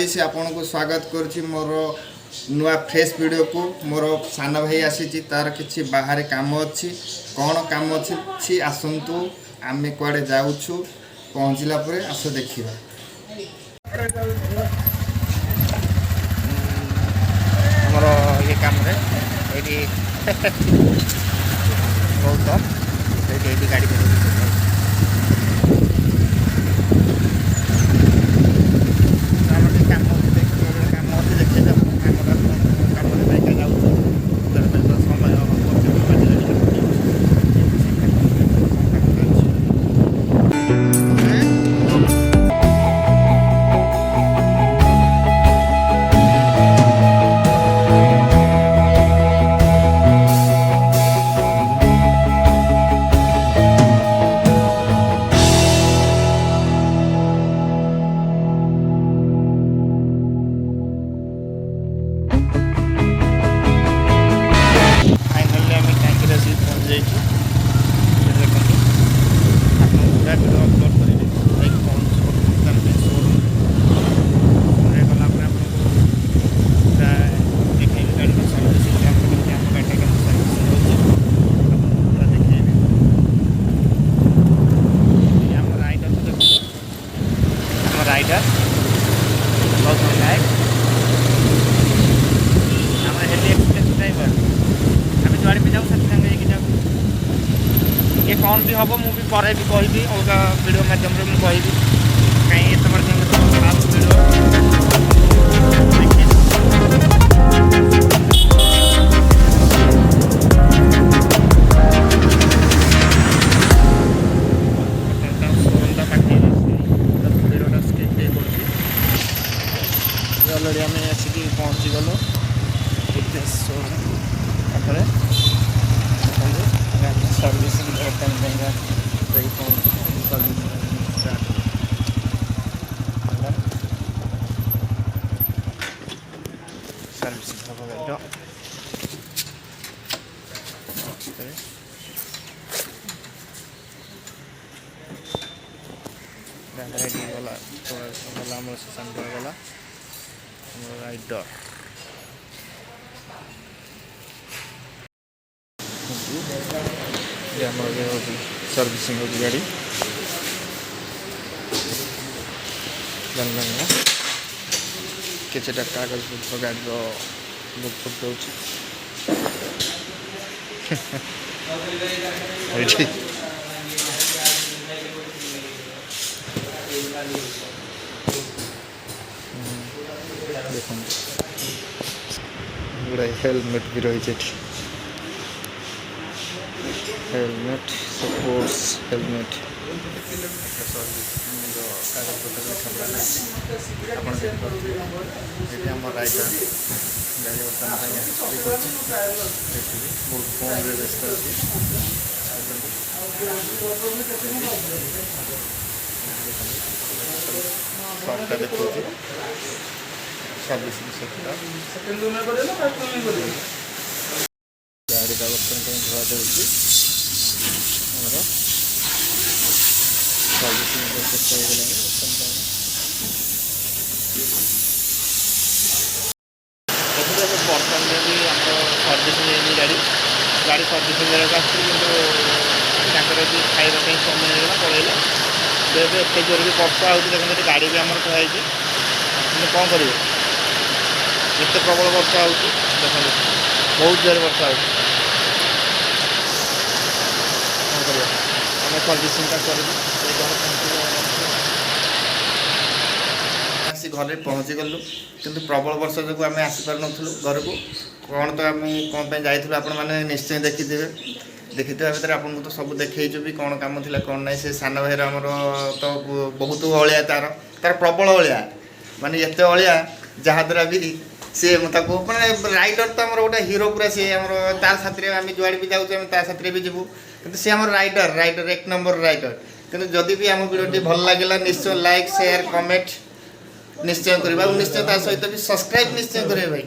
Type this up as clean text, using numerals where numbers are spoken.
मनीष आपन को स्वागत करुछि मोर नुआ फ्रेश वीडियो को। मोर सान भाई आसी तार किछि बाहर काम अछि, कौन काम अछि आसंतु आमे कुआडे जाउछु, पहुँचला परे आस देखिबा। हमर ये काम रे एडी बहुत एडी गाड़ी पे राइडर बहुत महंगा है। आम हेली एक्सप्रेस ड्राइवर आम जुआड़े भी जाऊँ साथी सांगे जाऊँ। ये कौन भी हम मुझे पर भी कहि अलग वीडियो माध्यम में मुझे कहीं एत ऑलरेडी आम आसिक पहुँची गलु पाखे सर्विसिंग सर्विसिंग हम गाड़ी रेडी गला गला आम सेसन गला राइडर सर्विसिंग होगी गाड़ी किसी कागज पत्र गाड़ी बुक फुट देखो गुड़ाई हेलमेट भी रही है। हेलमेट सपोर्ट्स हेलमेट कागज पत्र लिखा राइडर गाड़ी बर्तमान बहुत फोन व्यस्त अच्छी देखो सर्विसिंग गाड़ी का बर्तन धुआ जाऊँगी सर्विसिंग बर्तन भी आम सर्विसिंग गाड़ी गाड़ी सर्विसिंग आसकर भी खाଇବା ପାଇଁ समय ହେଇଗଲା ପଳେଇଲା। ଏବେ ଏତେ ଜୋର ବି ବର୍ଷା ହେଉଛି ଦେଖନ୍ତୁ ଗାଡ଼ି ବି ଆମର ଥୁଆ ହେଇଛି କିନ୍ତୁ କ'ଣ କରିବେ ଏତେ ପ୍ରବଳ ବର୍ଷା ହେଉଛି ଦେଖନ୍ତୁ ବହୁତ ଜୋରରେ ବର୍ଷା ହେଉଛି କ'ଣ କରିବା ଆମେ ସର୍ଭିସିଂଟା କରିବୁ आसी घर पहुँची गलु किंतु प्रबल वर्षा जो आम आसपार नथुलु घर को कौन तो आम कौन जाइए आपण मैंने निश्चय देखिथे देखिथे भितर आपको तो सब देखु भी कौन काम थी कौन ना से सान भाईर आमर तो बहुत अलिया तार तार प्रबल अलिया माने एत अलिया जहाद्वारा भी सी मैंने राइडर तो आम गोटे हिरो पूरा सी आम तार साथी आम जुआड़े भी जाऊँ तार साथी भी जीवु कि सी आम राइडर राइडर एक नंबर राइडर किंतु जदि भी आम वीडियो भल लगे निश्चय लाइक शेयर कमेंट निश्चय करवा निश्चय सहित भी सब्सक्राइब निश्चय करें भाई।